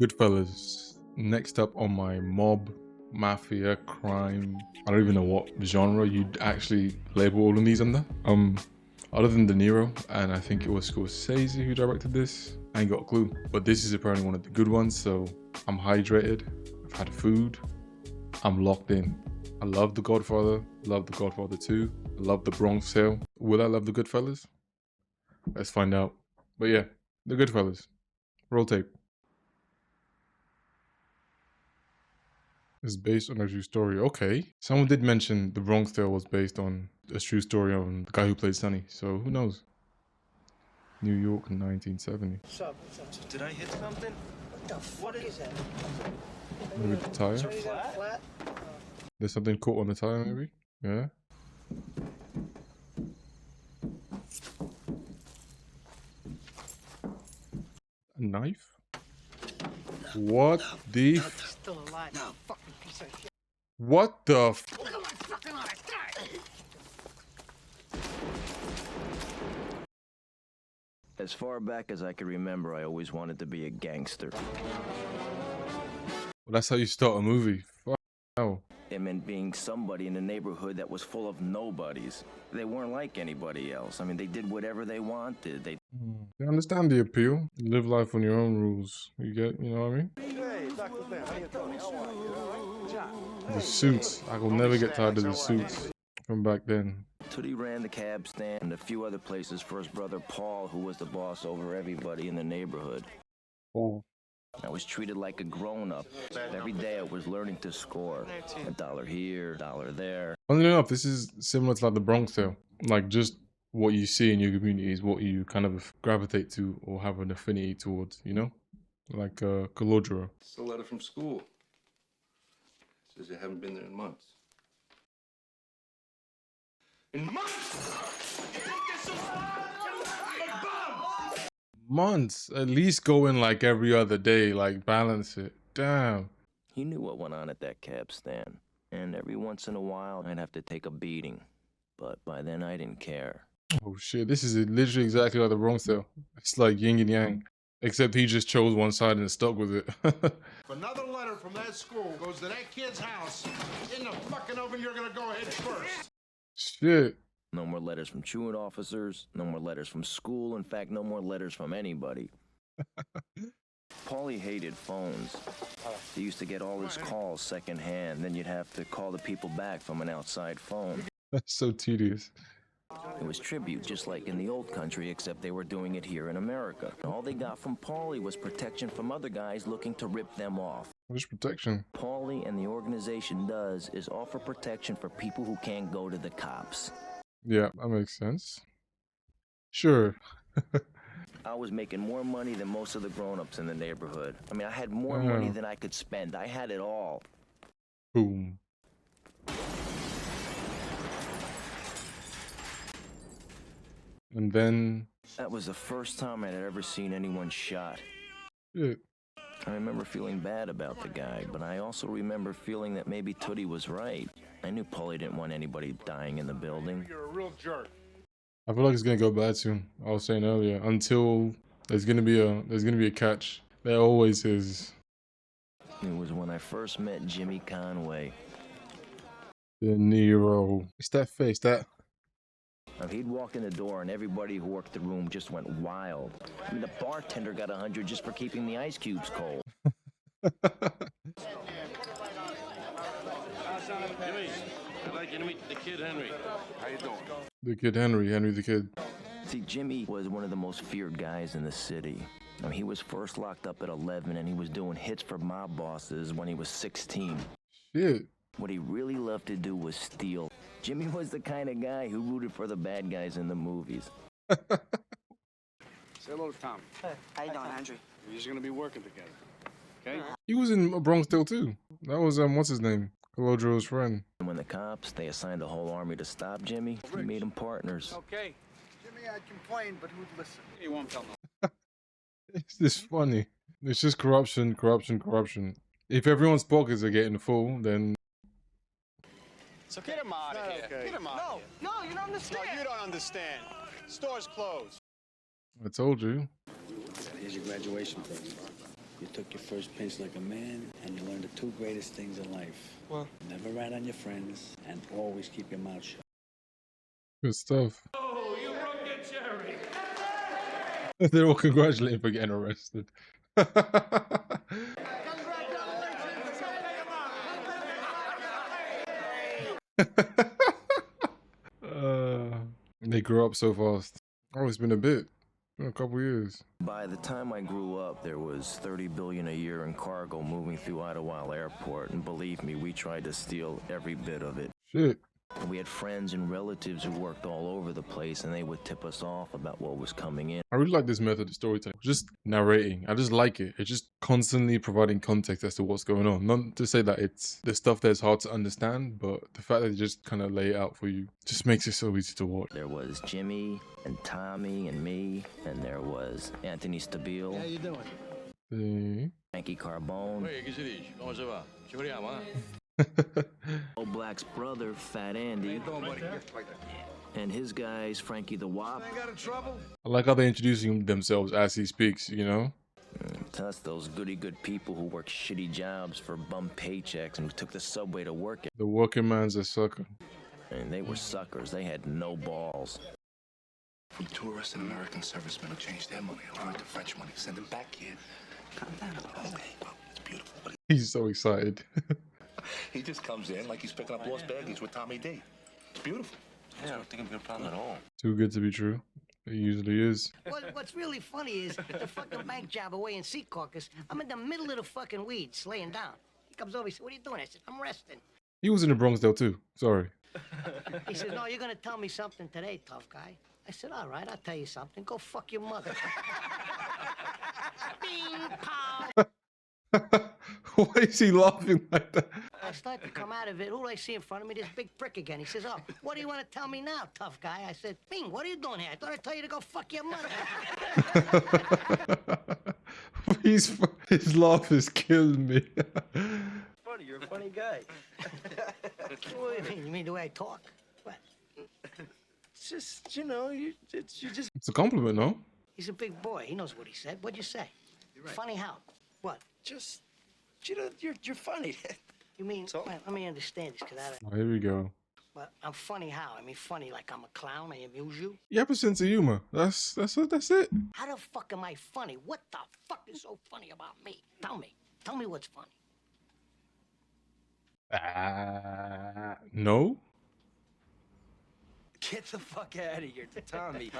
Goodfellas. Next up on my mob, mafia, crime. I don't even know what genre you'd actually label all of these under. Other than De Niro, and I think it was Scorsese who directed this. I ain't got a clue. But this is apparently one of the good ones, so I'm hydrated. I've had food. I'm locked in. I love The Godfather. Love The Godfather 2. I love The Bronx Tale. Will I love The Goodfellas? Let's find out. But yeah, The Goodfellas. Roll tape. Is based on a true story. Okay. Someone did mention The Bronx Tale was based on a true story on the guy who played Sonny. So who knows? New York in 1970. What's up? Did I hit something? What the fuck is that? Maybe the tire? Is it flat? There's something caught on the tire maybe? Yeah. A knife? What the Still alive. No. Fucking piece of shit. What the f? Look at my fucking eyes. As far back as I can remember, I always wanted to be a gangster. Well, that's how you start a movie. Fuck hell. It meant being somebody in a neighborhood that was full of nobodies. They weren't like anybody else. I mean, they did whatever they wanted. You understand the appeal? You live life on your own rules. You get, you know what I mean? Hey, Dr. Ben, how you doing? How are you? The suits. I will never get tired of the suits from back then. Tootie ran the cab stand and a few other places for his brother Paul, who was the boss over everybody in the neighborhood. Oh. I was treated like a grown-up. Every day I was learning to score. $1 here, $1 there. Funnily enough, this is similar to like the Bronx Tale. Like just what you see in your community is what you kind of gravitate to or have an affinity towards, you know? Like Calodra. It's a letter from school. Says you haven't been there in months. In months? You think this is a bum? Months. At least go in like every other day, like balance it. Damn. He knew what went on at that cab stand. And every once in a while, I'd have to take a beating. But by then, I didn't care. Oh shit, this is literally exactly like the Bronx Tale. It's like yin and yang. Except he just chose one side and stuck with it. If another letter from that school goes to that kid's house, in the fucking oven, you're gonna go head first. Shit. No more letters from truant officers, no more letters from school, in fact, no more letters from anybody. Paulie hated phones. He used to get all his calls secondhand, then you'd have to call the people back from an outside phone. That's so tedious. It was tribute, just like in the old country, except they were doing it here in America. All they got from Paulie was protection from other guys looking to rip them off. Which protection? Paulie and the organization does is offer protection for people who can't go to the cops. Yeah, that makes sense. Sure. I was making more money than most of the grown-ups in the neighborhood. I mean, I had more money than I could spend. I had it all. Boom. And then... That was the first time I'd ever seen anyone shot. Shit. I remember feeling bad about the guy, but I also remember feeling that maybe Tootie was right. I knew Paulie didn't want anybody dying in the building. You're a real jerk. I feel like it's gonna go bad soon. I was saying earlier, until there's gonna be a catch. There always is. It was when I first met Jimmy Conway. De Niro. It's that face, that... He'd walk in the door and everybody who worked the room just went wild. I mean, the bartender got 100 just for keeping the ice cubes cold. Jimmy, I'd like you to meet the kid Henry. How you doing? The kid Henry the kid. See, Jimmy was one of the most feared guys in the city. I mean, he was first locked up at 11 and he was doing hits for mob bosses when he was 16. Shit. What he really loved to do was steal. Jimmy was the kind of guy who rooted for the bad guys in the movies. Say hello to Tom. Hey, how you doing, Andrew? We're just gonna be working together. Okay? He was in Bronx Tale too. That was what's his name? Calodro's friend. And when the cops, they assigned a whole army to stop Jimmy, he made them partners. Okay. Jimmy, I'd complain, but who'd listen? He won't tell no. It's just funny. It's just corruption. If everyone's pockets are getting full, then... So get him out of here. Okay. Get him out. No, you don't understand. No, you don't understand. Store's closed. I told you. Here's your graduation present. You took your first pinch like a man, and you learned the two greatest things in life. What? Never rat on your friends, and always keep your mouth shut. Good stuff. Oh, you broke your cherry. They're all congratulating for getting arrested. They grew up so fast. Oh, it's been a bit. Been a couple years. By the time I grew up, there was $30 billion a year in cargo moving through Idlewild Airport, and believe me, we tried to steal every bit of it. Shit. And we had friends and relatives who worked all over the place, and they would tip us off about what was coming in. I really like this method of storytelling. Just narrating. I just like it. It's just constantly providing context as to what's going on. Not to say that it's the stuff that's hard to understand, but the fact that they just kind of lay it out for you just makes it so easy to watch. There was Jimmy and Tommy and me, and there was Anthony Stabile. How you doing? See? Frankie Carbone. Hey, qu'est-ce que tu dis? Comment ça va? Tu veux rien, hein? Old Black's brother, Fat Andy, and his guys, Frankie the Wop. Ain't got in trouble? I like how they're introducing themselves as he speaks, you know? Plus those goody-good people who worked shitty jobs for bum paychecks and took the subway to work. The working man's a sucker. And they were suckers. They had no balls. From tourists and American servicemen who change their money along with the French money, send them back here. Calm down a little. Okay, well, it's beautiful. But He's so excited. he just comes in like he's picking up lost baggage with Tommy D. It's beautiful. I don't think I'm gonna problem at all. Too good to be true. It usually is. What's really funny is the fucking bank job away in Sea Caucus. I'm in the middle of the fucking weeds, laying down. He comes over, he said, "What are you doing?" I said, "I'm resting." He was in the Bronx though too. Sorry. He says, "No, you're gonna tell me something today, tough guy." I said, "All right, I'll tell you something. Go fuck your mother." Bing, pow. Why is he laughing like that? I start to come out of it. Who do I see in front of me? This big prick again. He says, "Oh, what do you want to tell me now, tough guy?" I said, "Bing, what are you doing here? I thought I'd tell you to go fuck your mother." His laugh is killing me. Funny, you're a funny guy. What do you mean? You mean the way I talk? What? It's just, you know, you just... It's a compliment, no? He's a big boy. He knows what he said. What'd you say? You're right. Funny how? What? Just, you know, you're funny. You mean, well, let me understand this, because I don't... Oh, here we go. Well, I'm funny how? I mean, funny like I'm a clown, I amuse you? You have a sense of humor. That's it. How the fuck am I funny? What the fuck is so funny about me? Tell me. Tell me what's funny. No? Get the fuck out of here, Tommy.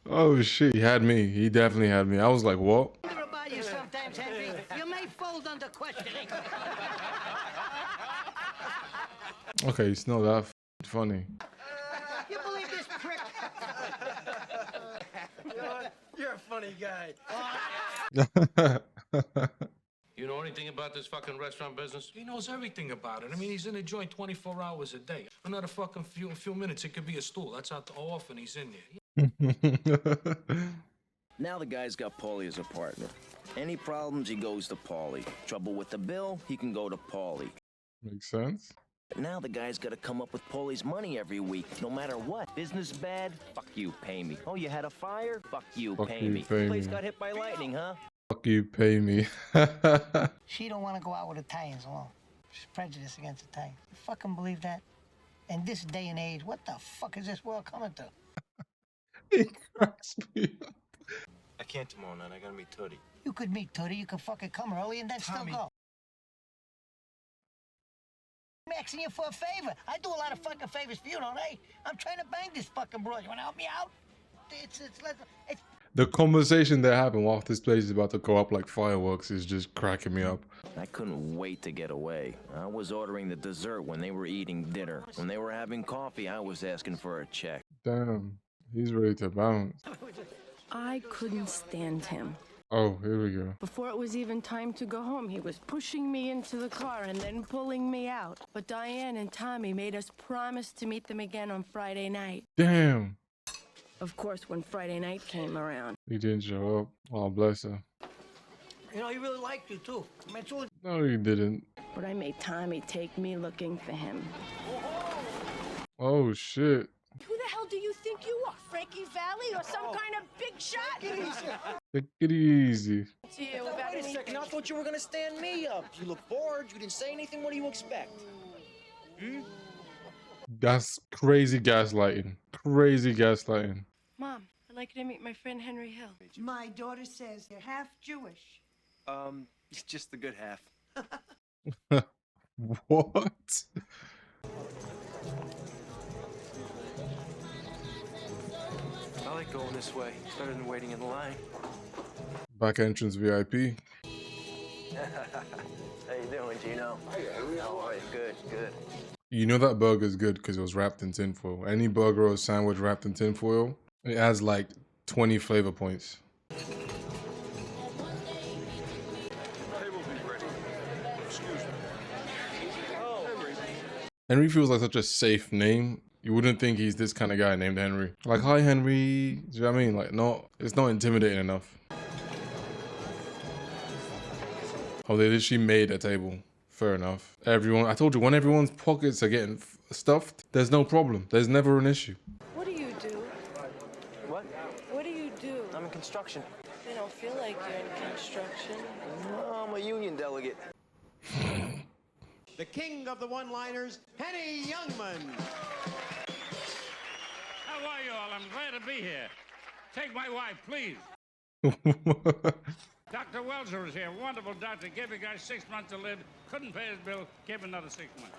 Oh shit, he had me. He definitely had me. I was like, what? I wonder about you sometimes, Henry. You may fold under questioning. Okay, it's not that funny. You believe this prick? You're a funny guy. You know anything about this fucking restaurant business? He knows everything about it. I mean, he's in a joint 24 hours a day. Another fucking few minutes, it could be a stool. That's how often he's in there. Now the guy's got Paulie as a partner. Any problems, he goes to Paulie. Trouble with the bill, he can go to Paulie. Makes sense. But now the guy's got to come up with Paulie's money every week, no matter what. Business bad? Fuck you, pay me. Oh, you had a fire? Fuck you, Fuck pay you, me. pay Place me. got hit by lightning, huh? Fuck you, pay me. She don't want to go out with Italians alone. She's prejudiced against Italians. You fucking believe that? In this day and age, what the fuck is this world coming to? He cracks me up. I can't tomorrow night. I gotta meet Tootie. You could meet Tootie, you could fucking come early and then Tommy. still go. I'm asking you for a favor. I do a lot of fucking favors for you, don't I? I'm trying to bang this fucking broad. You want to help me out? It's The conversation that happened while this place is about to go up like fireworks is just cracking me up. I couldn't wait to get away. I was ordering the dessert when they were eating dinner. When they were having coffee, I was asking for a check. Damn, he's ready to bounce. I couldn't stand him. Oh, here we go. Before it was even time to go home, he was pushing me into the car and then pulling me out. But Diane and Tommy made us promise to meet them again on Friday night. Damn. Of course, when Friday night came around. He didn't show up. Oh, bless her. You know, he really liked you, too. I mean, it's all... No, he didn't. But I made Tommy take me looking for him. Oh, shit. Who the hell do you think you are? Frankie Valley or some kind of big shot? Take it easy. To you Now, about wait a anything. second. I thought you were gonna stand me up. You look bored. You didn't say anything. What do you expect? That's crazy gaslighting. Crazy gaslighting. Mom, I'd like you to meet my friend Henry Hill. My daughter says they're half Jewish. Just the good half. What? I like going this way. It's better than waiting in the line. Back entrance VIP. How you doing, Gino? How are you? Good, good. You know that burger's good because it was wrapped in tinfoil. Any burger or sandwich wrapped in tinfoil, it has like 20 flavor points. Henry feels like such a safe name. You wouldn't think he's this kind of guy named Henry. Like, hi Henry. Do you know what I mean? Like, no, it's not intimidating enough. Oh, they literally made a table. Fair enough. Everyone, I told you, when everyone's pockets are getting stuffed, there's no problem. There's never an issue. What do you do? What? What do you do? I'm in construction. I don't feel like you're in construction. No, I'm a union delegate. The king of the one-liners, Henny Youngman. How are you all? I'm glad to be here. Take my wife, please. Dr. Welser is here. Wonderful doctor. Gave the guy 6 months to live. Couldn't pay his bill. Gave him another 6 months.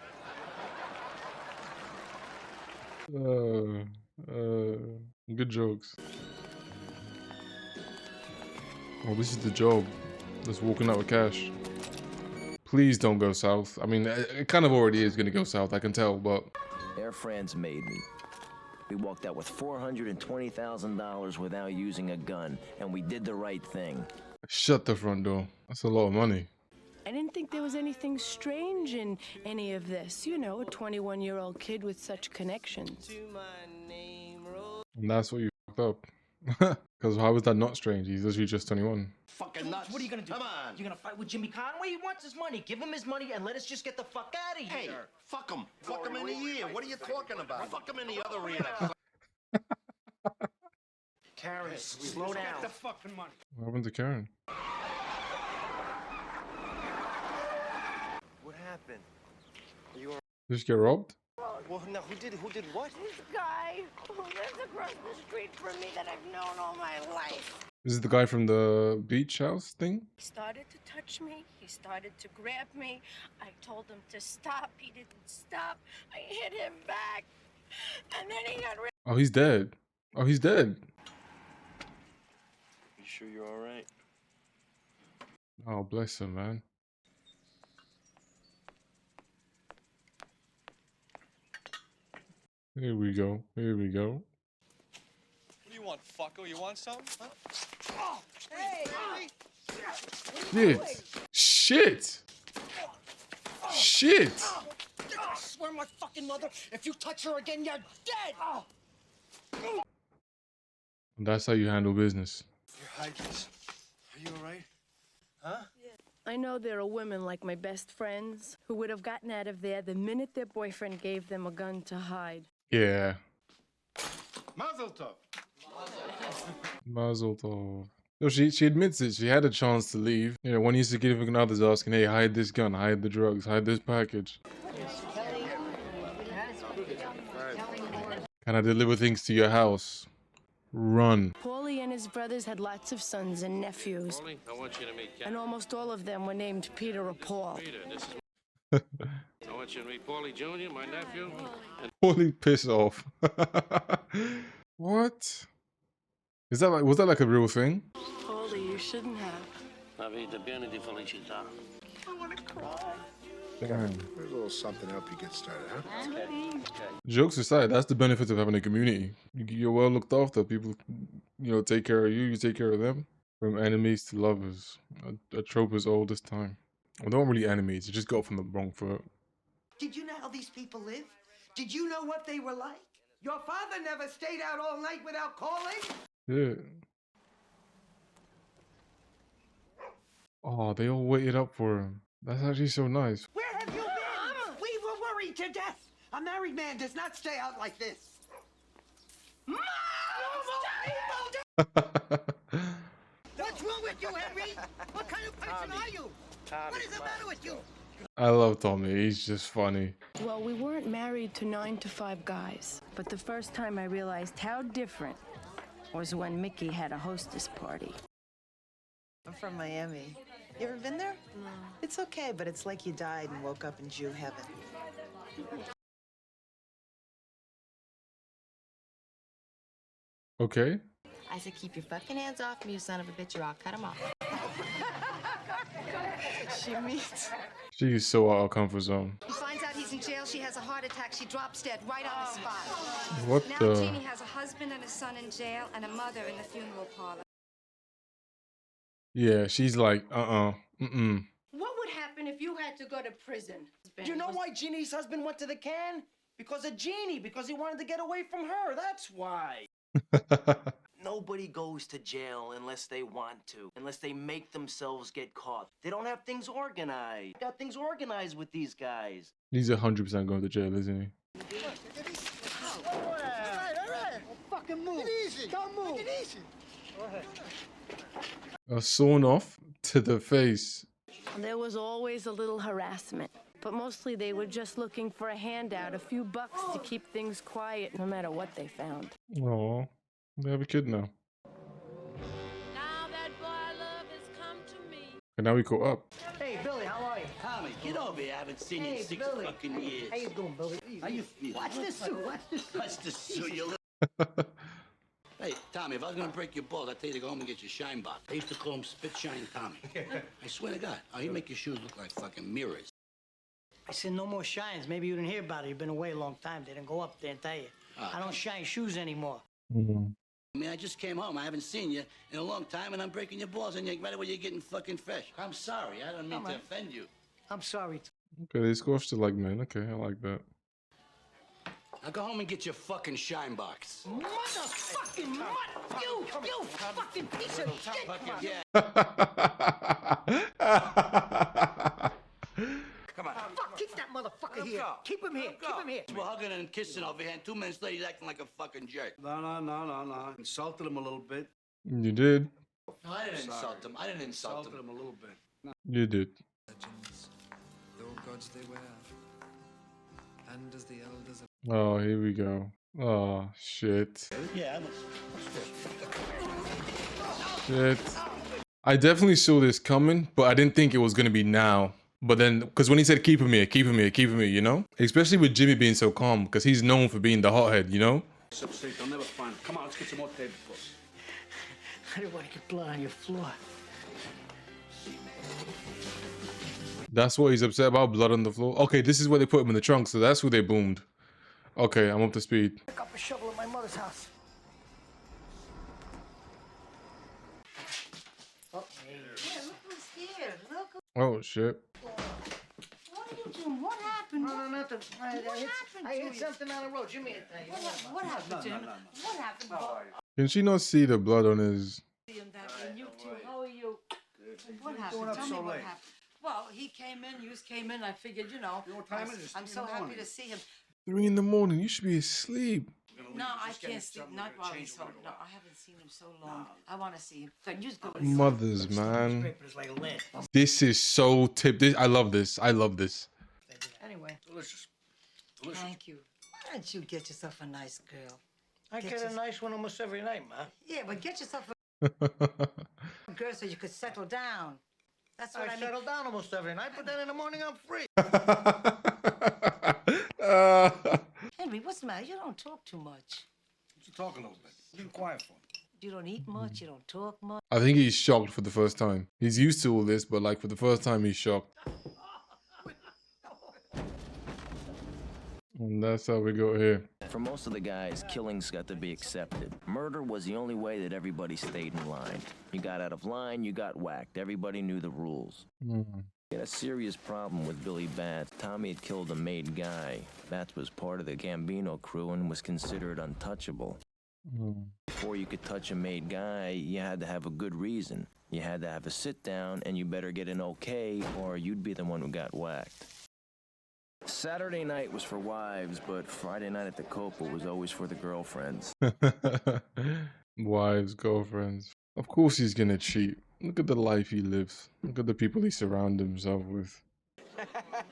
Good jokes. Oh, this is the job. Just walking out with cash. Please don't go south. I mean, it kind of already is going to go south, I can tell, but... Air France made me. We walked out with $420,000 without using a gun, and we did the right thing. Shut the front door. That's a lot of money. I didn't think there was anything strange in any of this. You know, a 21-year-old kid with such connections. And that's what you fucked up. Because how was that not strange? He's literally just 21. Fucking nuts. What are you gonna do? Come on. You gonna fight with Jimmy Conway? He wants his money. Give him his money and let us just get the fuck out of here. Hey, fuck him. Fuck him in the ear. What are you talking about? Fuck him in the other ear. Karen, slow down. Get the fucking money. What happened to Karen? What happened? Are you all Did she get robbed? Well, no, who did what? This guy who lives across the street from me that I've known all my life. This is the guy from the beach house thing? He started to touch me. He started to grab me. I told him to stop. He didn't stop. I hit him back. And then he got rid. Oh, he's dead. Oh, he's dead. You sure you're all right? Oh, bless him, man. Here we go. Here we go. What do you want, fucko? You want something? Huh? Oh, Hey! Shit! Shit! I swear my fucking mother, if you touch her again, you're dead! And that's how you handle business. Here, hide this. Are you all right? Huh? I know there are women like my best friends who would have gotten out of there the minute their boyfriend gave them a gun to hide. Yeah. Mazel tov. Mazel tov. No, she admits it. She had a chance to leave. You know, one used to give others asking, hey, hide this gun, hide the drugs, hide this package. Can I deliver things to your house? Run. Paulie and his brothers had lots of sons and nephews, Paulie, I want you to meet and almost all of them were named Peter or Paul. Peter. This is. I want you to meet Paulie Jr., my nephew. And Holy piss off. What? Is that like, was that like a real thing? Paulie, you shouldn't have. Avete bene di felicità. I want to cry. Damn. A little something to help you get started, huh? Jokes aside, that's the benefit of having a community. You're well looked after. People, you know, take care of you, you take care of them. From enemies to lovers. A trope as old as time. Well, they weren't really enemies, you just got from the wrong foot. Did you know how these people live? Did you know what they were like? Your father never stayed out all night without calling? Yeah. Oh, they all waited up for him. That's actually so nice. Where have you been? We were worried to death. A married man does not stay out like this. What's wrong with you, Henry? What kind of person are you? What is the matter with you? I love Tommy. He's just funny. Well, we weren't married to 9-to-5 guys, but the first time I realized how different was when Mickey had a hostess party. I'm from Miami. You ever been there? No. It's okay, but it's like you died and woke up in Jew heaven. Okay. I said, keep your fucking hands off me, you son of a bitch, or I'll cut them off. She means. She's so out of comfort zone. He finds out he's in jail, she has a heart attack, she drops dead right on the spot. What now the? Jeannie has a husband and a son in jail and a mother in the funeral parlor. Yeah, she's like, What would happen if you had to go to prison? You know why Jeannie's husband went to the can? Because of Jeannie, because he wanted to get away from her. That's why. Nobody goes to jail unless they want to, unless they make themselves get caught. They don't have things organized. Got things organized with these guys. He's 100% going to jail, isn't he? All right. Fucking move. Take it easy. Don't move. Take it easy. Go ahead. Sawn off to the face. There was always a little harassment, but mostly they were just looking for a handout, a few bucks to keep things quiet no matter what they found. Oh, they have a kid now. Now that boy I love has come to me. And now we caught up. Hey, Billy, how are you? Tommy, get over here. I haven't seen you in 6 Billy. fucking years. How you doing, Billy? How you feel? Watch this suit. Watch this suit. Watch this suit, you little... Hey, Tommy, if I was gonna break your balls, I'd tell you to go home and get your shine box. I used to call him Spit Shine Tommy. I swear to God. Oh, he'd make your shoes look like fucking mirrors. I said no more shines. Maybe you didn't hear about it. You've been away a long time. They didn't go up there and tell you. I don't shine shoes anymore. I mean, I just came home. I haven't seen you in a long time, and I'm breaking your balls, and right away you're getting fucking fresh. I'm sorry. I don't mean to offend you. I'm sorry. Okay, they squashed it like men. Okay, I like that. Now go home and get your fucking shine box. Motherfucking mutt! You fucking piece of shit! Come on. Fuck, keep that motherfucker here. Keep him here. Keep him here. We're hugging and kissing over here, and 2 minutes later he's acting like a fucking jerk. No. Insulted him a little bit. You did. No, I didn't insult him. I didn't insult Insulted him a little bit. You did. Though gods they were, and as the elders of... Oh, here we go. Oh, shit. Yeah, Shit. I definitely saw this coming, but I didn't think it was going to be now. But then, because when he said, keep him here, keep him here, keep him here, you know? Especially with Jimmy being so calm, because he's known for being the hothead, you know? They'll never find him. Come on, let's get some more tables. I don't want to get blood on your floor. That's what he's upset about, blood on the floor. Okay, this is where they put him in the trunk, so that's who they boomed. Okay, I'm up to speed. Pick up a shovel at my mother's house. Yeah, look who's here. Look who... Oh, shit. What are you doing? What happened? No, nothing. What happened I hit to something on the road. Jimmy hit that. What happened to him? What happened? Can she not see the blood on his... You two, how are you? What happened? Doing up Tell so me what late? happened. Well, he came in, you came in, I figured, you know. You know what time it is? I'm so happy to see him. 3 in the morning, you should be asleep. No, I can't sleep. Not while he's home. No, I haven't seen him so long. I want to see him. So you just go. Mothers, man. This is so I love this. I love this. Anyway. Delicious. Thank you. Why don't you get yourself a nice girl? I get a nice one almost every night, Ma. Yeah, but get yourself a girl so you could settle down. That's what I mean. settle down almost every night, but then in the morning I'm free. Henry, what's the matter? You don't talk too much. You talk a little bit. Be quiet for me. You don't eat much. You don't talk much. I think he's shocked for the first time. He's used to all this, but like for the first time, he's shocked. And that's how we got here. For most of the guys, killings got to be accepted. Murder was the only way that everybody stayed in line. You got out of line, you got whacked. Everybody knew the rules. He had a serious problem with Billy Bats. Tommy had killed a made guy. Bats was part of the Gambino crew and was considered untouchable. Before you could touch a made guy, you had to have a good reason. You had to have a sit down, and you better get an okay, or you'd be the one who got whacked. Saturday night was for wives, but Friday night at the Copa was always for the girlfriends. Wives, girlfriends. Of course he's gonna cheat. Look at the life he lives. Look at the people he surrounds himself with.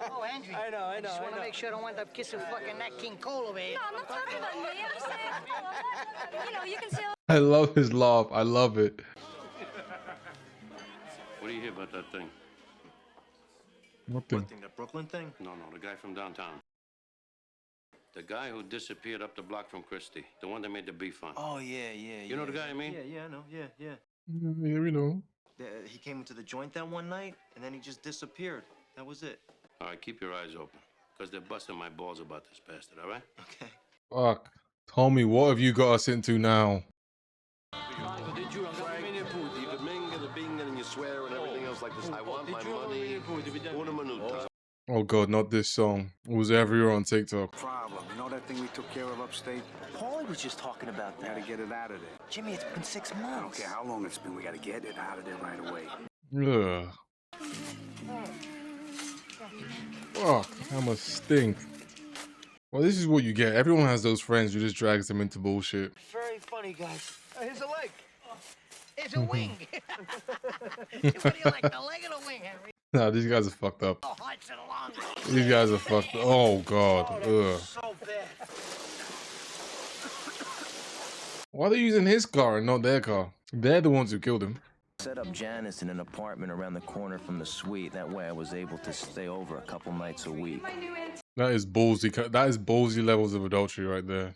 Oh, Andrew. I know. Just want to make sure I don't wind up kissing fucking that King Cole over here. No, I'm not talking about me. I'm just saying, you know, you can say. I love his laugh. I love it. What do you hear about that thing? What thing? The Brooklyn thing? No, the guy from downtown. The guy who disappeared up the block from Christie. The one that made the beef on. Oh, yeah. You know the guy I mean? Yeah, I know. Yeah. Yeah, we know. He came into the joint that one night, and then he just disappeared. That was it. All right, keep your eyes open. Because they're busting my balls about this bastard, all right? Okay. Fuck. Tommy, what have you got us into now? I want my money. Oh god, not this song. It was everywhere on TikTok. Problem. You know that thing we took care of upstate? Paulie was just talking about that. We gotta get it out of there. Jimmy, it's been 6 months. I don't care how long it's been. We gotta get it out of there right away. Ugh. Fuck, that must stink. Well, this is what you get. Everyone has those friends who just drags them into bullshit. Very funny, guys. Here's a leg. Here's a wing. What do you like, the leg or the wing, Henry? Nah, these guys are fucked up. The hearts and lungs. These guys are fucked up. Oh god. Ugh. So bad. Why are they using his car and not their car? They're the ones who killed him. Set up Janice in an apartment around the corner from the suite. That way I was able to stay over a couple nights a week. That is ballsy. That is ballsy levels of adultery right there.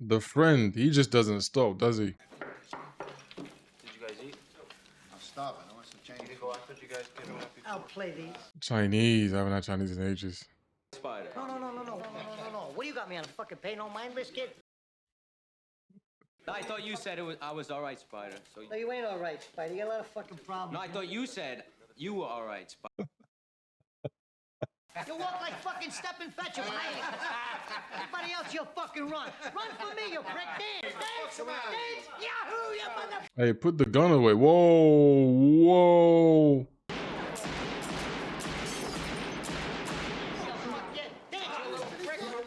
The friend, he just doesn't stop, does he? Did you guys eat? I'm starving. I want some Chinese. You go after you guys get away. I'll play these. Chinese. I haven't had Chinese in ages. Spider. No. What do you got me on a fucking pay no mind list, kid? I thought you said I was all right, Spider. So No, you ain't all right, Spider. You got a lot of fucking problems. No, I thought you said you were all right, Spider. You walk like fucking Step and Fetch him. Everybody else, you'll fucking run. Run for me, you prick. Dance. Yahoo, you mother... Hey, put the gun away. Whoa.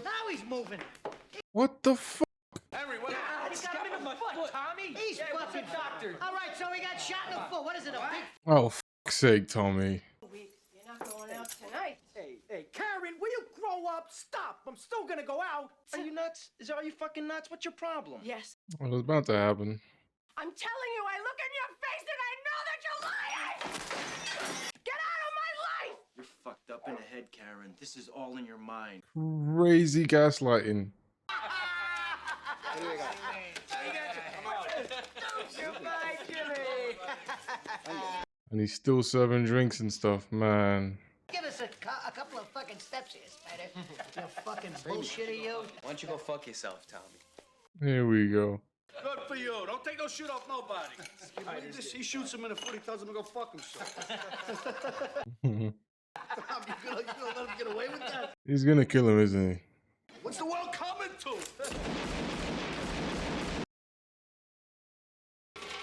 Now he's moving. What the fuck? Henry, what? He's got him in the foot, Tommy. He's fucking doctor. All right, so he got shot in the foot. What is it, a big... Oh, fuck's sake, Tommy. You're not going out tonight. Hey, Karen, will you grow up? Stop. I'm still gonna go out. Are you nuts? Are you fucking nuts? What's your problem? Yes. What was about to happen? I'm telling you, I look in your face and I know that you're lying! Get out of my life! You're fucked up in the head, Karen. This is all in your mind. Crazy gaslighting. Goodbye, Jimmy. And he's still serving drinks and stuff, man. Give us a couple of fucking steps here, Spider. You fucking bullshit, you. Why don't you go fuck yourself, Tommy? Here we go. Good for you. Don't take no shit off nobody. He shoots him in the foot. He tells him to go fuck himself. You gonna let him get away with that? He's gonna kill him, isn't he? What's the world coming to?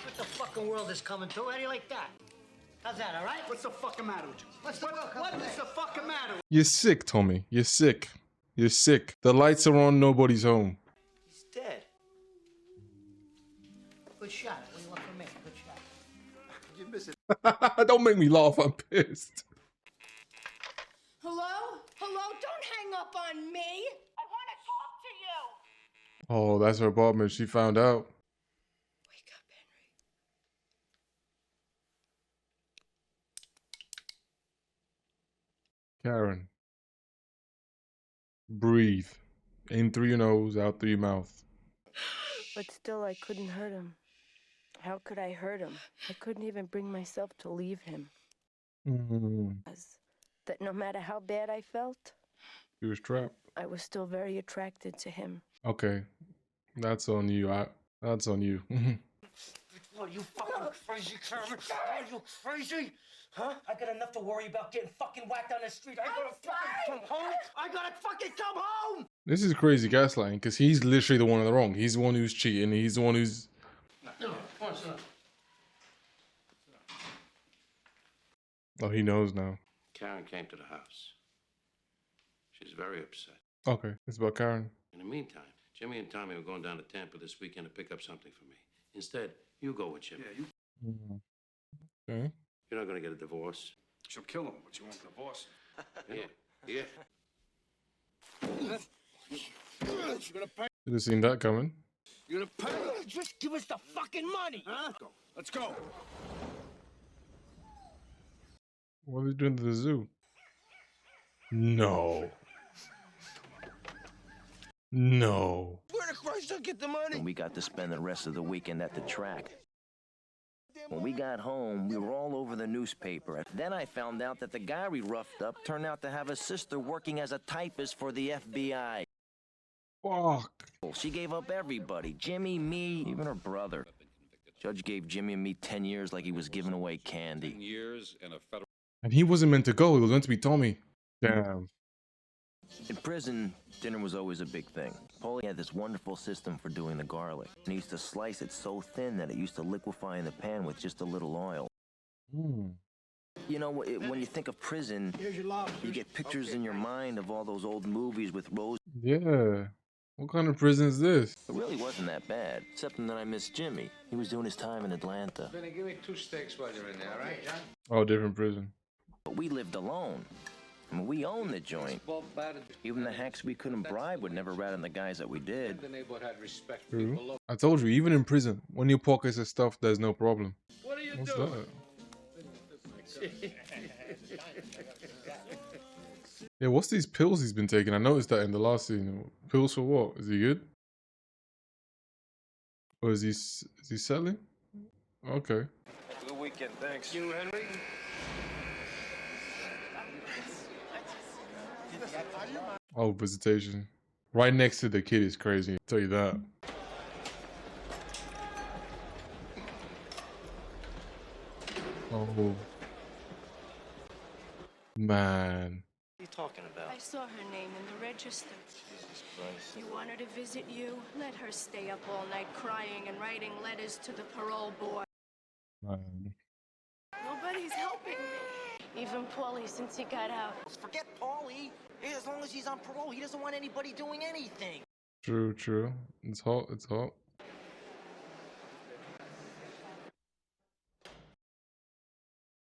What the fucking world is coming to? How do you like that? How's that, all right? What's the fucking matter with you? What's the world coming to? What is the fucking matter? You're sick, Tommy. You're sick. You're sick. The lights are on, nobody's home. He's dead. Good shot. What do you want from me? Good shot. You miss it. Don't make me laugh. I'm pissed. Hello? Don't hang up on me! I want to talk to you! Oh, that's her apartment. She found out. Wake up, Henry. Karen. Breathe. In through your nose, out through your mouth. But still, I couldn't hurt him. How could I hurt him? I couldn't even bring myself to leave him. That no matter how bad I felt, He was trapped. I was still very attracted to him. Okay. That's on you. That's on you. What, are you fucking crazy, Karen? Are you crazy? Huh? I got enough to worry about getting fucking whacked on the street. I gotta fucking come home. I gotta fucking come home. This is crazy gaslighting because he's literally the one in the wrong. He's the one who's cheating. He's the one who's... No, come on, son. Oh, he knows now. Karen came to the house. She's very upset. Okay, it's about Karen. In the meantime, Jimmy and Tommy were going down to Tampa this weekend to pick up something for me. Instead, you go with Jimmy. Yeah, you. Okay. You're not going to get a divorce. She'll kill him, but you won't divorce him. Yeah. You're gonna pay. Should have seen that coming. You're gonna pay. Just give us the fucking money, huh? Let's go. What are they doing to the zoo? No. No. Where the Christ I get the money? And we got to spend the rest of the weekend at the track. When we got home, we were all over the newspaper. Then I found out that the guy we roughed up turned out to have a sister working as a typist for the FBI. Fuck. She gave up everybody. Jimmy, me, even her brother. Judge gave Jimmy and me 10 years like he was giving away candy. 10 years in a federal... And he wasn't meant to go. He was meant to be Tommy. Damn. In prison, dinner was always a big thing. Paulie had this wonderful system for doing the garlic. And he used to slice it so thin that it used to liquefy in the pan with just a little oil. You know, when you think of prison, you get pictures in your mind of all those old movies with Rose. Yeah. What kind of prison is this? It really wasn't that bad, except that I missed Jimmy. He was doing his time in Atlanta. Benny, give me 2 steaks while you're in there, all right, John? Oh, different prison. But we lived alone. I mean, we owned the joint. Even the hacks we couldn't bribe would never rat on the guys that we did. The neighborhood had respect. True. I told you, even in prison, when you pockets of stuff, there's no problem. What are you What's doing? that? Yeah, what's these pills he's been taking? I noticed that in the last scene. Pills for what? Is he good? Or is he selling? Okay. Good weekend, thanks. You, Henry? Oh, visitation. Right next to the kid is crazy. I'll tell you that. Oh. Man. What are you talking about? I saw her name in the register. Jesus Christ. You want her to visit you? Let her stay up all night crying and writing letters to the parole board. Man. Nobody's helping me. Even Paulie, since he got out. Forget Paulie. As long as he's on parole, he doesn't want anybody doing anything. True, true. It's hot, it's hot.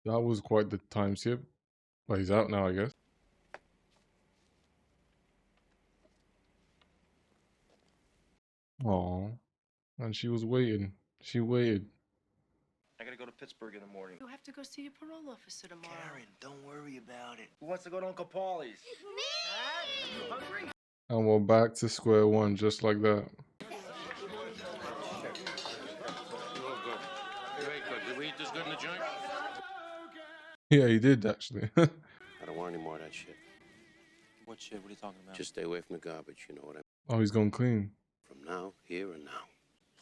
That was quite the time skip. But he's out now, I guess. Aw. And she was waiting. She waited. I gotta go to Pittsburgh in the morning. You have to go see your parole officer tomorrow. Karen, don't worry about it. Who wants to go to Uncle Paulie's? Me! You hungry? And we're back to square one, just like that. Very good. Did we eat this good in the joint? Yeah, he did, actually. I don't want any more of that shit. What shit? What are you talking about? Just stay away from the garbage, you know what I mean? Oh, he's going clean. From now, here, and now.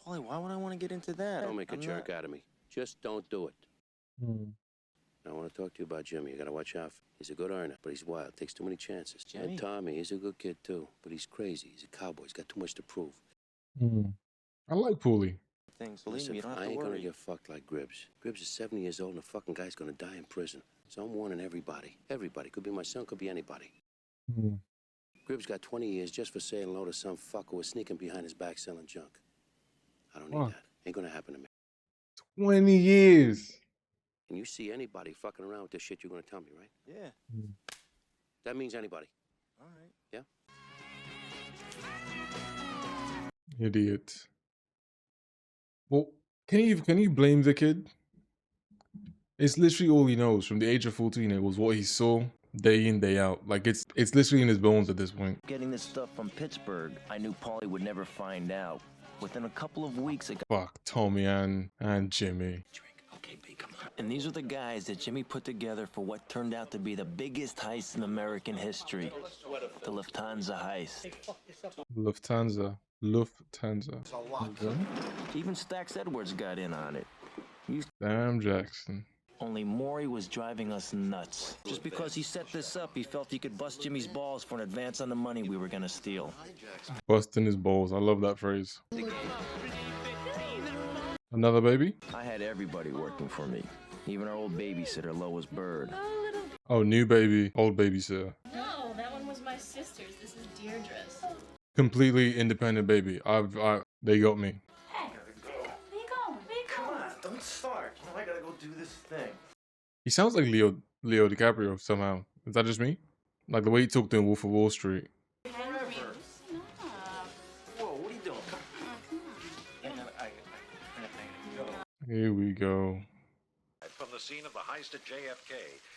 Paulie, why would I want to get into that? Don't make a jerk out of me. Just don't do it. I want to talk to you about Jimmy. You got to watch out. He's a good earner, but he's wild. Takes too many chances. Jimmy? And Tommy, he's a good kid, too. But he's crazy. He's a cowboy. He's got too much to prove. I like Paulie. Things, believe Listen, me, you don't have I to ain't going to worry. get fucked like Gribbs. Gribbs is 70 years old, and the fucking guy's going to die in prison. So I'm warning everybody. Everybody. Could be my son, could be anybody. Gribbs got 20 years just for saying hello to some fuck who was sneaking behind his back selling junk. I don't need that. Ain't going to happen to me. 20 years. And you see anybody fucking around with this shit, you're going to tell me, right? Yeah. That means anybody. All right. Yeah? Idiot. Well, can you blame the kid? It's literally all he knows. From the age of 14, it was what he saw day in, day out. Like, it's literally in his bones at this point. Getting this stuff from Pittsburgh, I knew Paulie would never find out. Within a couple of weeks, it got... Fuck Tommy and Jimmy. And these are the guys that Jimmy put together for what turned out to be the biggest heist in American history. The Lufthansa heist. Lufthansa. Okay. Even Stax Edwards got in on it. Damn Jackson. Only Maury was driving us nuts. Just because he set this up, he felt he could bust Jimmy's balls for an advance on the money we were gonna steal. Busting his balls. I love that phrase. Another baby? I had everybody working for me. Even our old babysitter, Lois Bird. Oh, new baby, old babysitter. No, that one was my sister's. This is Deirdre's. Completely independent baby. They got me. Hey, where you going? Come on, don't start. You know, I gotta go do this thing. He sounds like Leo DiCaprio somehow. Is that just me? Like the way he talked in Wolf of Wall Street. Forever. Whoa, what are you doing? Come on. Here we go. From the scene of the heist at JFK,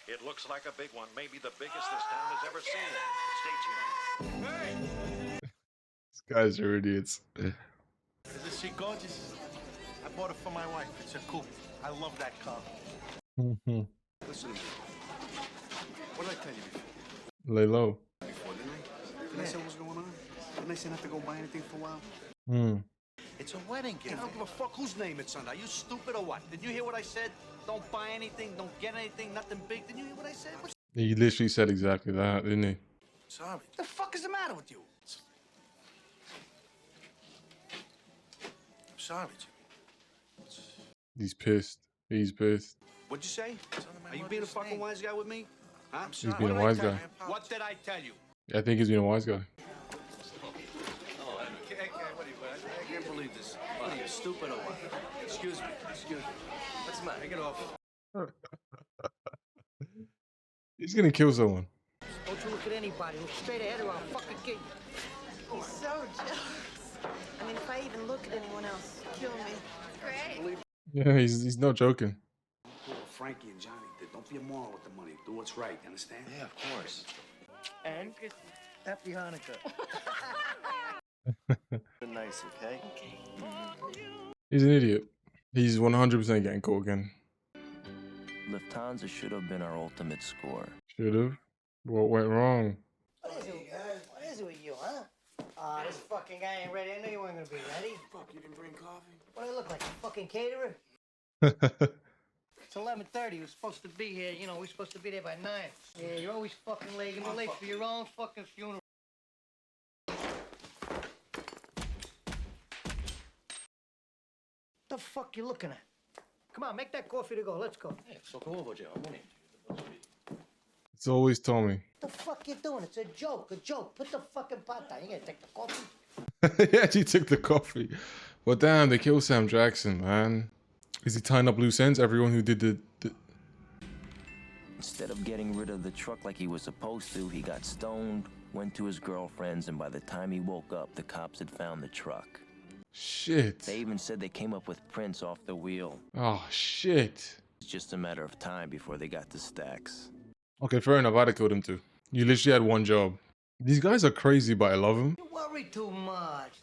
it looks like a big one, maybe the biggest this town has ever seen. Stay tuned. These guys are idiots. Isn't she gorgeous? I bought it for my wife. It's a coupe. I love that car. Lay Listen to me. What did I tell you before? low. Before, didn't I? Didn't I say what was going on? Didn't I say not to go buy anything for a while? It's a wedding gift. I don't give a fuck whose name it's under. Are you stupid or what? Did you hear what I said? Don't buy anything, don't get anything, nothing big. Did you hear what I said? He literally said exactly that, didn't he? Sorry. What the fuck is the matter with you? I'm sorry, Jimmy. He's pissed. He's pissed. What'd you say? Are you being a fucking wise guy with me? Huh? He's being a wise guy. What did I tell you? I think he's being a wise guy. I can't believe this. What are you, stupid or what? Excuse me. What's the matter? Take it off. He's gonna kill someone. Don't you look at anybody. Look straight ahead or I'll fucking kill you. He's so jealous. I mean, if I even look at anyone else, kill me. Great. Yeah, he's not joking. Do what Frankie and Johnny did. Don't be a moron with the money. Do what's right. You understand? Yeah, of course. And happy Hanukkah. Be nice, okay? He's an idiot. He's 100% getting caught again. Lufthansa should have been our ultimate score. Should have. What went wrong? What is it? What is it with you, huh? This fucking guy ain't ready. I knew you weren't gonna be ready. Fuck, you didn't bring coffee? What do I look like, a fucking caterer? It's 11:30. We're supposed to be here. You know, we're supposed to be there by 9. Yeah, you're always fucking late. You're late for your own fucking funeral. The fuck you looking at? Come on, make that coffee to go. Let's go. It's always Tommy. What the fuck you doing? It's a joke. Put the fucking pot down. You gonna take the coffee? He actually took the coffee. But damn, they killed Sam Jackson, man. Is he tying up loose ends? Everyone who did the... Instead of getting rid of the truck like he was supposed to, he got stoned, went to his girlfriend's, and by the time he woke up, the cops had found the truck. Shit. They even said they came up with prints off the wheel. Oh, shit. It's just a matter of time before they got the stacks. Okay, fair enough. I'd have killed him too. You literally had one job. These guys are crazy, but I love them. You worry too much.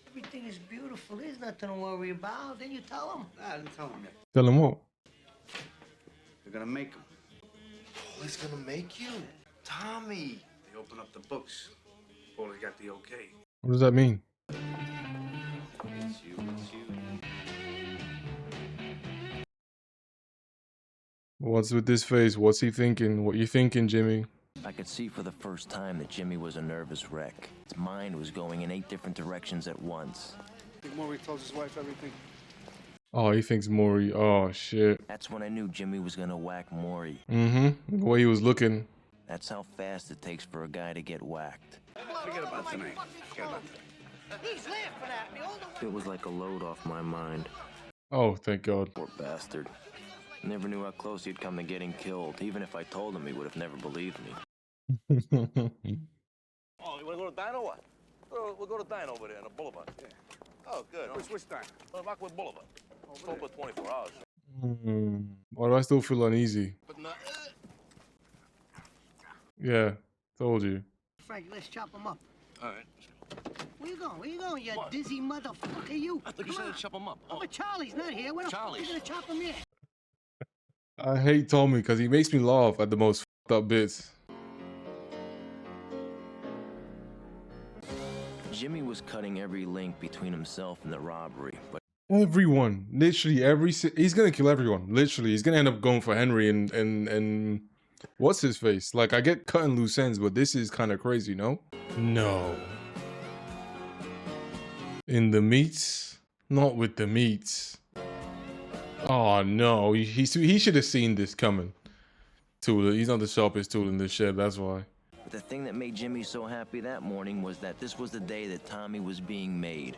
Everything is beautiful. There's nothing to worry about. Then you tell them. Nah, I didn't tell him yet. Tell him what? They're gonna make him. Oh, he's gonna make you? Tommy! They open up the books. Before they got the okay. What does that mean? It's you. What's with this face? What's he thinking? What you thinking, Jimmy? I could see for the first time that Jimmy was a nervous wreck. His mind was going in 8 different directions at once. I think Maury tells his wife everything. Oh, he thinks Maury. Oh, shit. That's when I knew Jimmy was gonna whack Maury. The way he was looking. That's how fast it takes for a guy to get whacked. Forget about tonight. Forget about tonight. He's laughing at me. Hold on. It was like a load off my mind. Oh, thank God. Poor bastard. Never knew how close he'd come to getting killed. Even if I told him, he would have never believed me. Oh, you wanna go to Dino or what? We'll go to Dino over there on the boulevard. Yeah. Oh, good. Which Dino? Rockwood Boulevard. Open 24 hours. Why do I still feel uneasy? But not... Yeah, told you. Frank, let's chop him up. All right. Where you going? Where you going, you dizzy motherfucker? You. I thought you said to chop him up. Oh, but Charlie's not here. Where the fuck are you gonna chop him here? I hate Tommy because he makes me laugh at the most fucked up bits. Jimmy was cutting every link between himself and the robbery, but Everyone, literally he's gonna kill everyone. Literally, he's gonna end up going for Henry and what's his face? Like, I get cutting loose ends, but this is kind of crazy, no? No. In the meats, not with the meats. Oh no, he should have seen this coming. Tool, he's not the sharpest tool in this shed, that's why. But the thing that made Jimmy so happy that morning was that this was the day that Tommy was being made.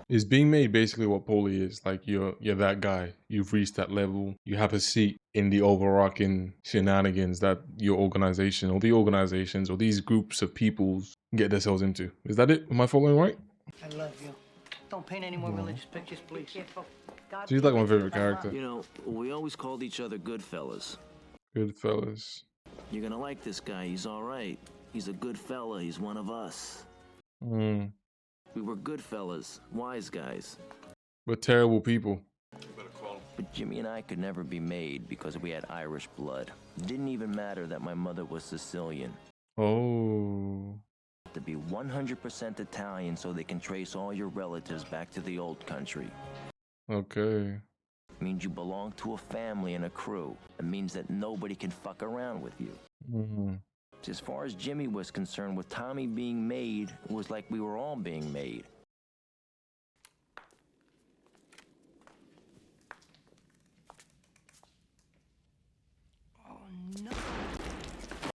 Is being made basically what Paulie is. Like you're that guy. You've reached that level. You have a seat in the overarching shenanigans that your organization or the organizations or these groups of peoples get themselves into. Is that it? Am I following right? I love you. Don't paint any more religious pictures, please. She's like my favorite character. You know, we always called each other Goodfellas. Goodfellas. You're gonna like this guy. He's all right. He's a good fella. He's one of us. Hmm. We were good fellas, wise guys. We're terrible people. But Jimmy and I could never be made because we had Irish blood. It didn't even matter that my mother was Sicilian. Oh. To be 100% Italian so they can trace all your relatives back to the old country. Okay. It means you belong to a family and a crew. It means that nobody can fuck around with you. Mm-hmm. As far as Jimmy was concerned, with Tommy being made, it was like we were all being made. Oh no.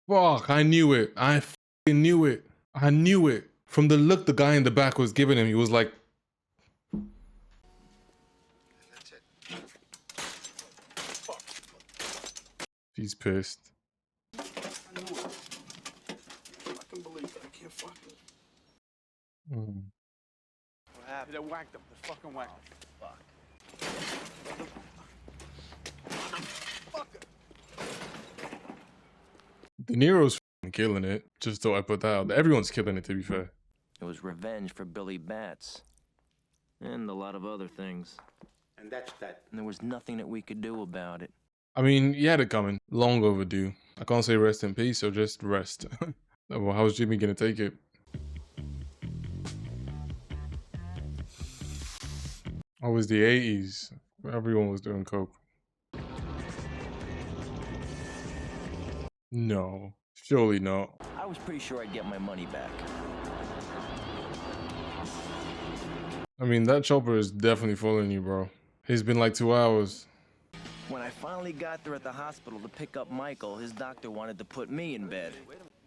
Fuck, I knew it. I fucking knew it. I knew it. From the look the guy in the back was giving him, he was like... That's it. He's pissed. I knew it. I can believe it. I can't fuck it. Mm. What happened? They whacked him. They fucking whacked him. Fuck. De Niro's fucking killing it. Just thought I'd put that out. Everyone's killing it, to be fair. It was revenge for Billy Bats. And a lot of other things. And that's that. And there was nothing that we could do about it. I mean, you had it coming. Long overdue. I can't say rest in peace, or just rest. Well, how's Jimmy gonna take it? Oh, it was the 80s. Everyone was doing coke. No. Surely not. I was pretty sure I'd get my money back. I mean, that chopper is definitely following you, bro. It's been like 2 hours. When I finally got there at the hospital to pick up Michael, his doctor wanted to put me in bed.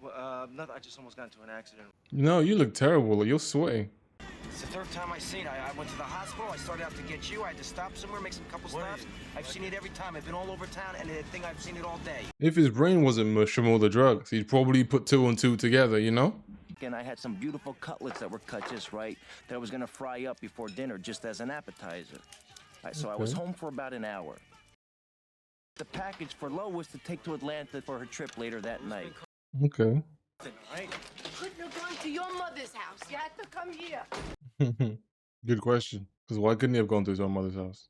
Well, nothing. I just almost got into an accident. No, you look terrible. You're sweating. It's the third time I've seen it. I went to the hospital. I started out to get you. I had to stop somewhere, make some couple stops. I've seen it every time. I've been all over town, and I think I've seen it all day. If his brain wasn't mush from all the drugs, he'd probably put 2 and 2 together, you know? And I had some beautiful cutlets that were cut just right that I was gonna fry up before dinner just as an appetizer. So I was home for about an hour. The package for Lo was to take to Atlanta for her trip later that night. Okay. Couldn't have gone to your mother's house. You had to come here. Good question. Because why couldn't he have gone to his own mother's house?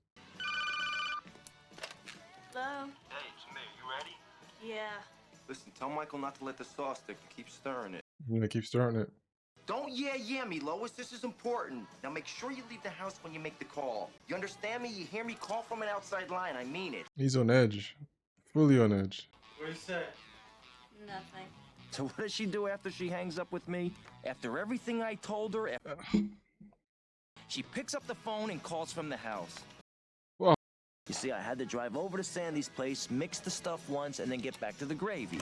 Hello? Hey, it's me. You ready? Yeah. Listen, tell Michael not to let the sauce stick and keep stirring it. I'm gonna keep starting it. Don't yeah me, Lois. This is important. Now make sure you leave the house when you make the call. You understand me? You hear me? Call from an outside line. I mean it. He's on edge. Fully on edge. What is that? Nothing. So what does she do after she hangs up with me? After everything I told her, she picks up the phone and calls from the house. Well, you see, I had to drive over to Sandy's place, mix the stuff once, and then get back to the gravy.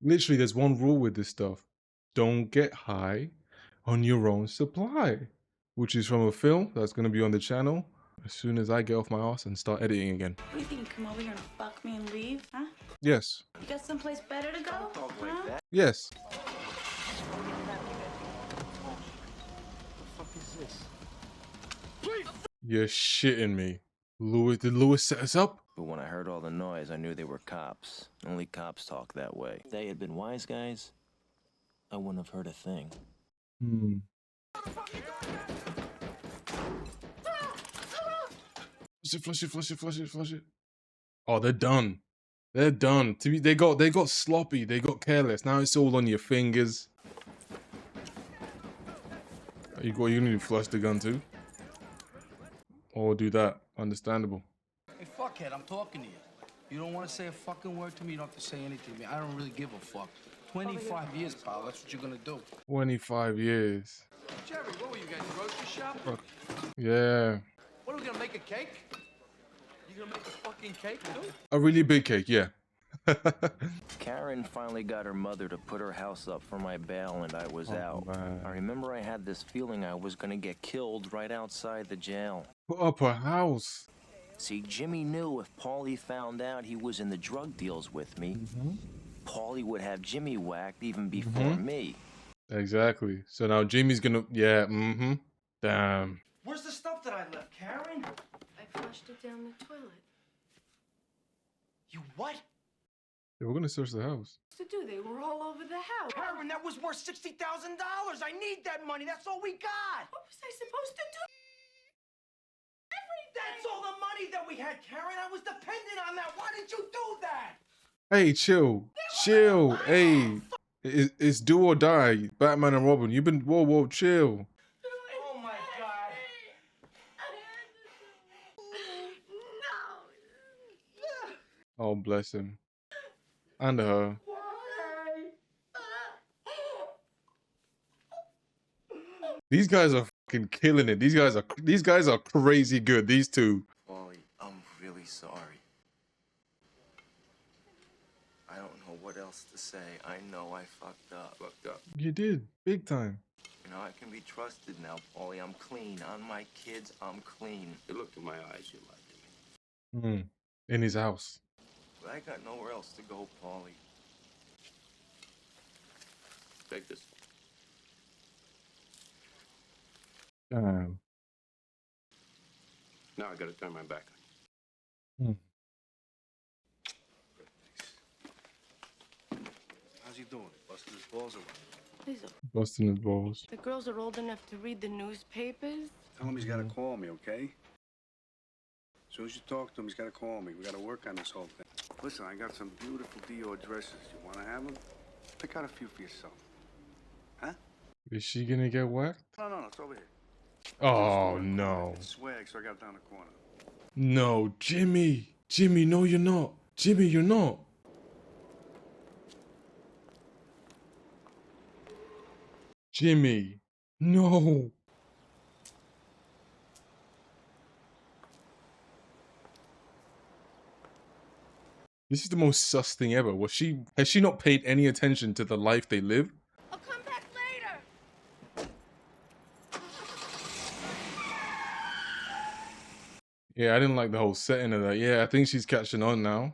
literally, there's one rule with this stuff. Don't get high on your own supply. Which is from a film that's going to be on the channel as soon as I get off my ass and start editing again. What do you think? You come over here and fuck me and leave? Huh? Yes. You got someplace better to go? Huh? Yes. What the fuck is this? You're shitting me. Did Lewis set us up? But when I heard all the noise, I knew they were cops. Only cops talk that way. If they had been wise guys, I wouldn't have heard a thing. Hmm. Flush it. Oh, they're done. They're done. They got sloppy. They got careless. Now it's all on your fingers. You need to flush the gun too. Or do that. Understandable. Hey, fuckhead, I'm talking to you. You don't want to say a fucking word to me, you don't have to say anything to me. I don't really give a fuck. 25 years, pal, that's what you're gonna do. 25 years. Jerry, what were you guys, grocery shopping? Fuck. Yeah. What are we gonna make a cake? You gonna make a fucking cake too? A really big cake, yeah. Karen finally got her mother to put her house up for my bail, and I was out. Man. I remember I had this feeling I was gonna get killed right outside the jail. Put up a house. See, Jimmy knew if Paulie found out he was in the drug deals with me, Paulie would have Jimmy whacked even before me. Exactly. So now Jimmy's gonna, yeah, damn. Where's the stuff that I left, Karen? I flushed it down the toilet. You what? Yeah, we're gonna search the house. To do, they were all over the house. Karen, that was worth $60,000. I need that money. That's all we got. What was I supposed to do? That's all the money that we had, Karen. I was dependent on that. Why did you do that? Hey, chill. Chill. Hey. It's do or die. Batman and Robin. You've been, whoa, chill. Oh my God. Oh, bless him. And her. These guys are fucking killing it. These guys are crazy good. These two. Paulie, I'm really sorry. I don't know what else to say. I know I fucked up. You did. Big time. You know, I can be trusted now, Paulie. I'm clean. On my kids, I'm clean. You looked in my eyes, you lied to me. In his house. But I got nowhere else to go, Paulie. Take this. Damn. Now I gotta turn my back Hmm. How's he doing? Busting his balls or what? Busting his balls. The girls are old enough to read the newspapers. Tell him he's gotta call me, okay? As soon as you talk to him, he's gotta call me. We gotta work on this whole thing. Listen, I got some beautiful Dior dresses. You wanna have them? Pick out a few for yourself. Huh? Is she gonna get whacked? No, it's over here. Oh, no. It's swag, so I got it down the corner. No, Jimmy. Jimmy, no, you're not. Jimmy, you're not. Jimmy. No. This is the most sus thing ever. Has she not paid any attention to the life they live? I'll come back later. Yeah, I didn't like the whole setting of that. Yeah, I think she's catching on now.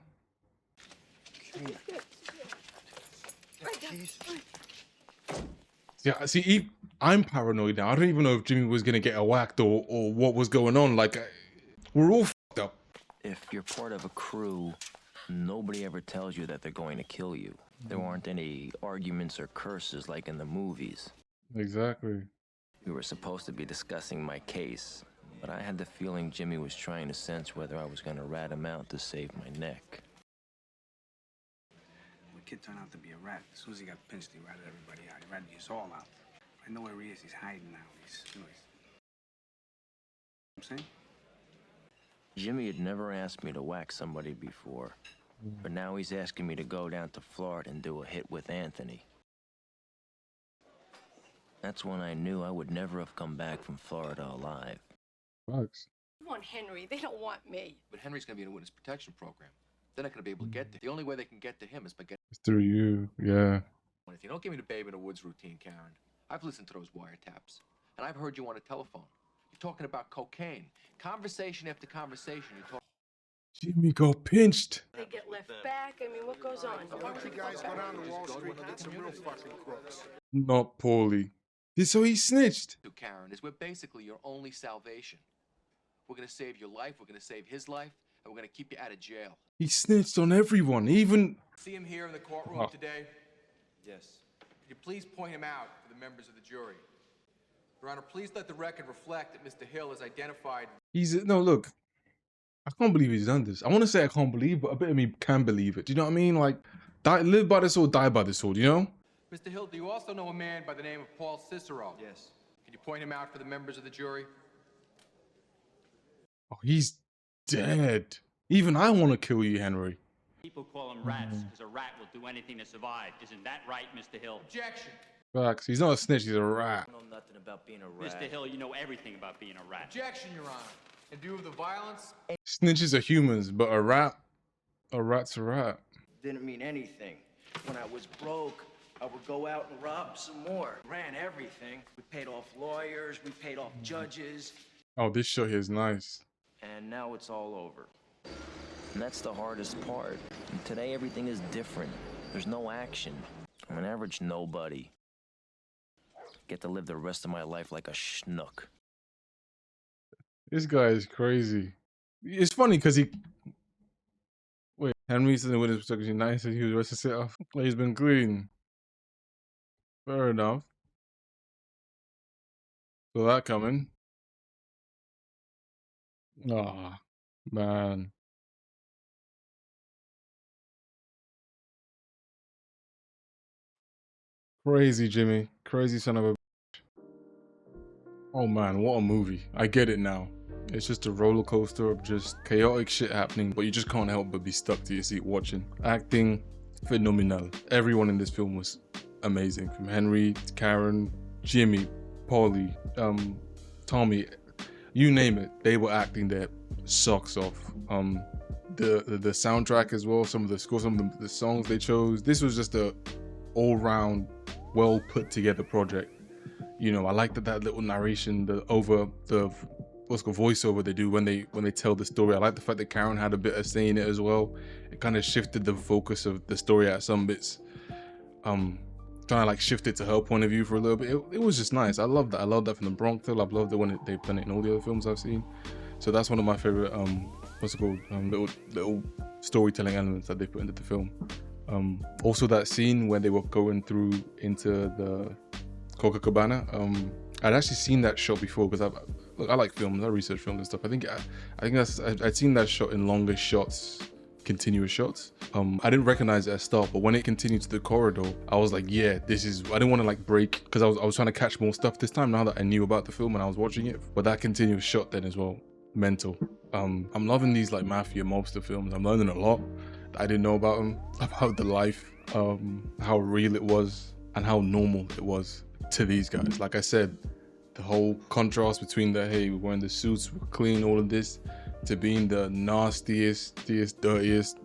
Yeah, see, I'm paranoid now. I don't even know if Jimmy was gonna get whacked or what was going on. Like, we're all fucked up. If you're part of a crew, nobody ever tells you that they're going to kill you. There aren't any arguments or curses like in the movies. Exactly. We were supposed to be discussing my case, but I had the feeling Jimmy was trying to sense whether I was going to rat him out to save my neck. The kid turned out to be a rat. As soon as he got pinched, he ratted everybody out. He ratted us all out. I know where he is. He's hiding now. I'm saying? Jimmy had never asked me to whack somebody before, but now he's asking me to go down to Florida and do a hit with Anthony. That's when I knew I would never have come back from Florida alive. Bugs. I want Henry. They don't want me. But Henry's gonna be in a witness protection program. They're not gonna be able to get to him. The only way they can get to him is by getting... It's through you, yeah. If you don't give me the babe in the woods routine, Karen, I've listened to those wiretaps, and I've heard you on a telephone. You're talking about cocaine. Conversation after conversation, you're talking... Jimmy got pinched. They get left back. I mean, what goes on? Why don't you guys go down to Wall Street and get some real fucking crooks? Not poorly. So he snitched. Karen, is we're basically your only salvation. We're gonna save your life, we're gonna save his life, and we're gonna keep you out of jail. He snitched on everyone, even... See him here in the courtroom today? Yes. Could you please point him out for the members of the jury? Your Honor, please let the record reflect that Mr. Hill has identified... No, look. I can't believe he's done this. I want to say I can't believe, but a bit of me can believe it. Do you know what I mean? Like, live by the sword, die by the sword, you know? Mr. Hill, do you also know a man by the name of Paul Cicero? Yes. Can you point him out for the members of the jury? Oh, he's dead. Even I want to kill you, Henry. People call him rats because a rat will do anything to survive. Isn't that right, Mr. Hill? Objection. Facts. He's not a snitch, he's a rat. I don't know nothing about being a rat. Mr. Hill, you know everything about being a rat. Objection, Your Honor. In view of the violence. Snitches are humans, but a rat's a rat. Didn't mean anything. When I was broke, I would go out and rob some more. Ran everything. We paid off lawyers, we paid off judges. Oh, this shot here is nice. And now it's all over. And that's the hardest part. And today everything is different. There's no action. I'm an average nobody. Get to live the rest of my life like a schnook. This guy is crazy. It's funny because Henry said when his protection nice and he was arrested set off. Well, he's been clean. Fair enough. So that coming. Ah, man. Crazy Jimmy. Crazy son of a bitch. Oh man, what a movie. I get it now. It's just a roller coaster of just chaotic shit happening, but you just can't help but be stuck to your seat watching. Acting, phenomenal. Everyone in this film was amazing. From Henry, to Karen, Jimmy, Polly, Tommy, you name it. They were acting their socks off. The soundtrack as well, some of the scores, some of the songs they chose. This was just a all-round, well put together project. You know, I like that little narration, what's called voiceover they do when they tell the story. I like the fact that Karen had a bit of say in it as well. It kind of shifted the focus of the story at some bits. Trying to like shift it to her point of view for a little bit. It was just nice. I love that. I love that from the Bronx Tale. I've loved it when they've done it in all the other films I've seen. So that's one of my favorite little storytelling elements that they put into the film. Also that scene where they were going through into the Coca Cabana. I'd actually seen that shot before because I like films. I research films and stuff. I think I'd seen that shot in longer shots, continuous shots. I didn't recognize it at start, but when it continued to the corridor, I was like, yeah, this is. I didn't want to like break because I was trying to catch more stuff this time now that I knew about the film and I was watching it. But that continuous shot then as well, mental. I'm loving these like mafia mobster films. I'm learning a lot that I didn't know about them, about the life, how real it was and how normal it was to these guys. Like I said, the whole contrast between the, hey, we're wearing the suits, we're clean, all of this, to being the nastiest, dirtiest,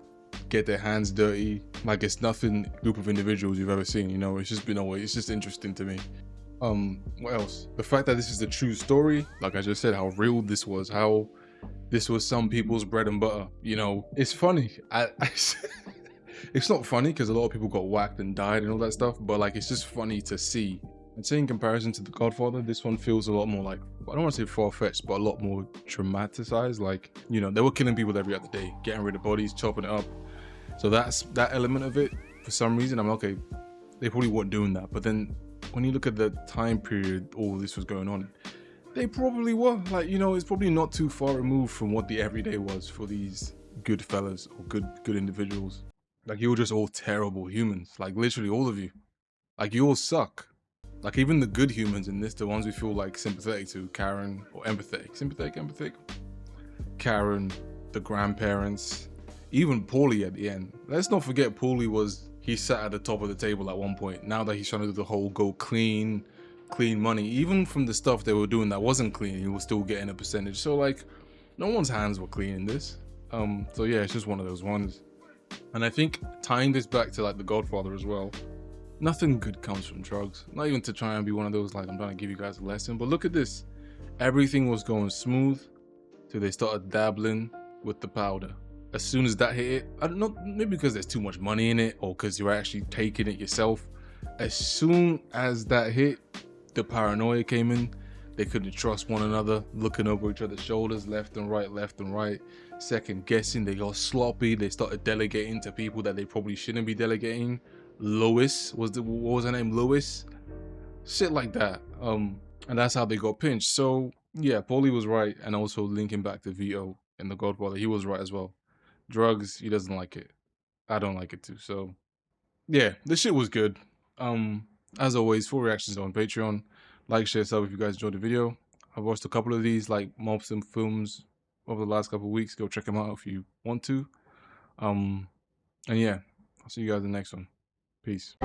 get their hands dirty. Like it's nothing group of individuals you've ever seen, you know. It's just been it's just interesting to me. What else? The fact that this is a true story, like I just said, how real this was, how this was some people's bread and butter, you know. It's funny. It's not funny because a lot of people got whacked and died and all that stuff, but like it's just funny to see. I'd say in comparison to The Godfather, this one feels a lot more like, I don't want to say far-fetched, but a lot more dramatized. Like, you know, they were killing people every other day, getting rid of bodies, chopping it up. So that element of it, for some reason, I'm okay, they probably weren't doing that. But then when you look at the time period all this was going on, they probably were. Like, you know, it's probably not too far removed from what the everyday was for these good fellas or good individuals. Like, you're just all terrible humans. Like, literally all of you. Like, you all suck. Like, even the good humans in this, the ones we feel like sympathetic to, Karen, or empathetic, Karen, the grandparents, even Paulie at the end. Let's not forget Paulie he sat at the top of the table at one point. Now that he's trying to do the whole go clean money, even from the stuff they were doing that wasn't clean, he was still getting a percentage. So like, no one's hands were clean in this. So yeah, it's just one of those ones. And I think tying this back to like The Godfather as well, nothing good comes from drugs. Not even to try and be one of those like, I'm trying to give you guys a lesson, but look at this. Everything was going smooth till they started dabbling with the powder. As soon as that hit it, I don't know, maybe because there's too much money in it or because you're actually taking it yourself. As soon as that hit, the paranoia came in. They couldn't trust one another, looking over each other's shoulders, left and right, second guessing. They got sloppy. They started delegating to people that they probably shouldn't be delegating. Lois what was her name? Lois, shit like that. And that's how they got pinched. So yeah, Paulie was right, and also linking back to Vito in The Godfather, he was right as well. Drugs, he doesn't like it. I don't like it too. So yeah, this shit was good. As always, full reactions on Patreon. Like, share, sub if you guys enjoyed the video. I've watched a couple of these like mobs and films over the last couple of weeks. Go check them out if you want to. And yeah, I'll see you guys in the next one. Peace.